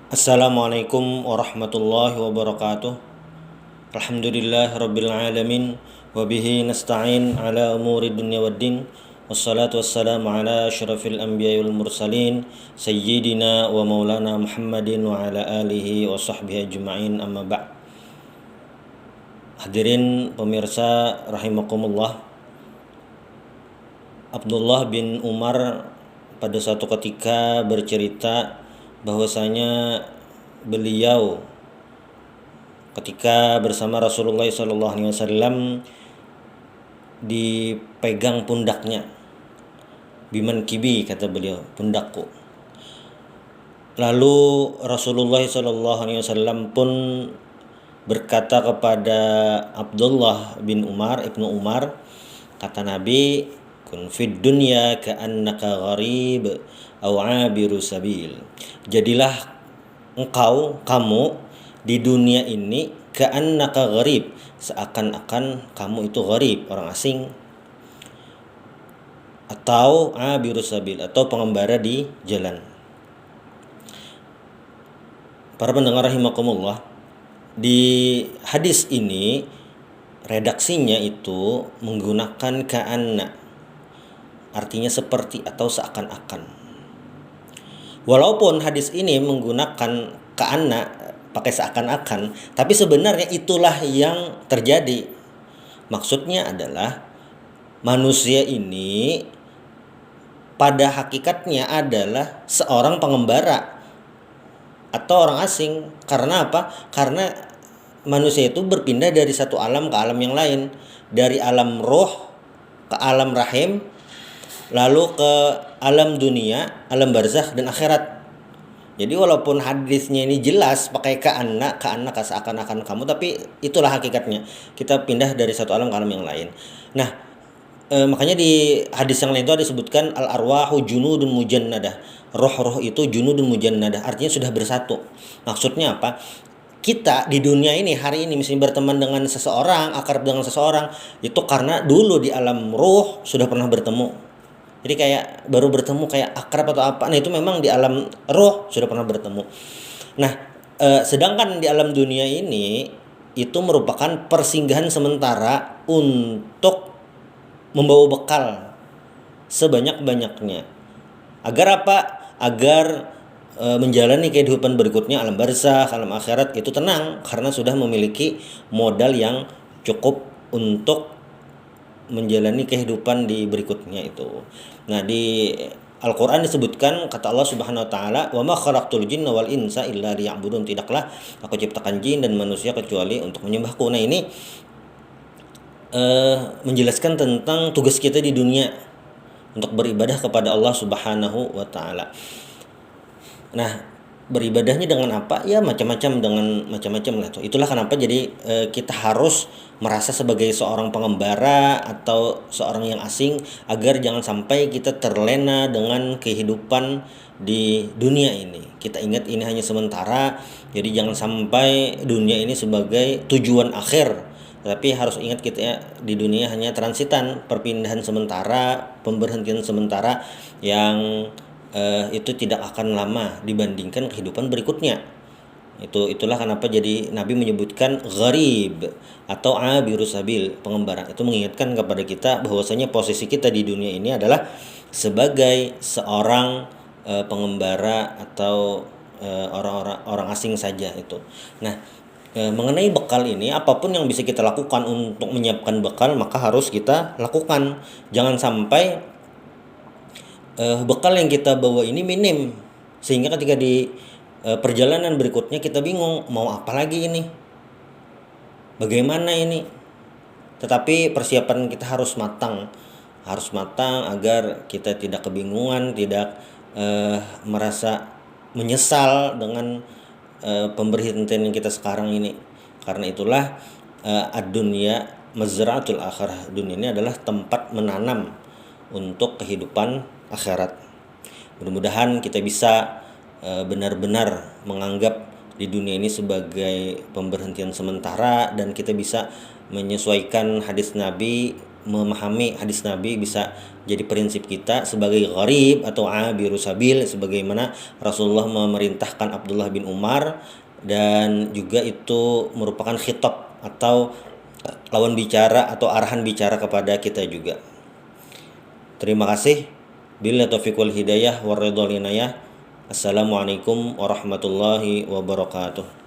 Assalamualaikum warahmatullahi wabarakatuh. Alhamdulillah rabbil alamin. Wabihi nasta'in ala umuri dunya waddin. Wassalatu wassalamu ala asyrafil anbiya wal mursalin Sayyidina wa maulana Muhammadin wa ala alihi wa sahbihi ajma'in, amma ba'. Hadirin pemirsa rahimakumullah, Abdullah bin Umar pada suatu ketika bercerita bahwasanya beliau ketika bersama Rasulullah SAW dipegang pundaknya. Biman kibi, kata beliau, pundakku. Lalu Rasulullah SAW pun berkata kepada Abdullah bin Umar, Ibnu Umar, kata Nabi, kun fid dunya ka'annaka gharib aw 'abiru sabil. Jadilah kamu di dunia ini ka'annaka gharib, seakan-akan kamu itu gharib, orang asing, atau 'abiru sabil, atau pengembara di jalan. Para pendengar rahimakumullah, di hadis ini redaksinya itu menggunakan ka'anna, artinya seperti atau seakan-akan. Walaupun hadis ini menggunakan ka'anna, pakai seakan-akan, tapi sebenarnya itulah yang terjadi. Maksudnya adalah manusia ini pada hakikatnya adalah seorang pengembara atau orang asing. Karena apa? Karena manusia itu berpindah dari satu alam ke alam yang lain, dari alam roh ke alam rahim, lalu ke alam dunia, alam barzakh dan akhirat. Jadi walaupun hadisnya ini jelas pakai ka'anna seakan-akan kamu, tapi itulah hakikatnya. Kita pindah dari satu alam ke alam yang lain. Nah, makanya di hadis yang lain itu ada disebutkan al arwahu junudun mujannadah. Roh-roh itu junudun mujannadah, artinya sudah bersatu. Maksudnya apa? Kita di dunia ini hari ini misalnya berteman dengan seseorang, akrab dengan seseorang, itu karena dulu di alam roh sudah pernah bertemu. Jadi kayak baru bertemu, kayak akrab atau apa. Nah, itu memang di alam roh sudah pernah bertemu. Nah, sedangkan di alam dunia ini itu merupakan persinggahan sementara untuk membawa bekal sebanyak-banyaknya. Agar apa? Agar menjalani kehidupan berikutnya, alam barzakh, alam akhirat itu tenang, karena sudah memiliki modal yang cukup untuk menjalani kehidupan di berikutnya itu. Nah, di Al-Quran disebutkan, kata Allah Subhanahu wa taala, wa ma khalaqtul jinna wal insa illa liya'budun, tidaklah aku ciptakan jin dan manusia kecuali untuk menyembahku. Nah, ini menjelaskan tentang tugas kita di dunia untuk beribadah kepada Allah Subhanahu wa taala. Nah, beribadahnya dengan apa? Ya macam-macam, dengan macam-macam lah tuh. Itulah kenapa jadi kita harus merasa sebagai seorang pengembara atau seorang yang asing, agar jangan sampai kita terlena dengan kehidupan di dunia ini. Kita ingat ini hanya sementara, jadi jangan sampai dunia ini sebagai tujuan akhir. Tapi harus ingat kita di dunia hanya transitan, perpindahan sementara, pemberhentian sementara yang itu tidak akan lama dibandingkan kehidupan berikutnya. Itulah kenapa jadi Nabi menyebutkan gharib atau abiru sabil, pengembara. Itu mengingatkan kepada kita bahwasanya posisi kita di dunia ini adalah sebagai seorang pengembara atau orang asing saja itu. Nah, mengenai bekal ini, apapun yang bisa kita lakukan untuk menyiapkan bekal maka harus kita lakukan. Jangan sampai bekal yang kita bawa ini minim, sehingga ketika di perjalanan berikutnya kita bingung mau apa lagi ini, bagaimana ini. Tetapi persiapan kita harus matang agar kita tidak kebingungan, tidak merasa menyesal dengan pemberhentian yang kita sekarang ini. Karena itulah ad-dunya mazra'atul akhirah, dunia ini adalah tempat menanam untuk kehidupan akhirat. Mudah-mudahan kita bisa benar-benar menganggap di dunia ini sebagai pemberhentian sementara, dan kita bisa menyesuaikan hadis Nabi memahami hadis Nabi bisa jadi prinsip kita sebagai gharib atau abiru sabil, sebagaimana Rasulullah memerintahkan Abdullah bin Umar, dan juga itu merupakan khitab atau lawan bicara atau arahan bicara kepada kita juga. Terima kasih. Billahi taufiq wal hidayah war ridha wal inayah. Assalamualaikum warahmatullahi wabarakatuh.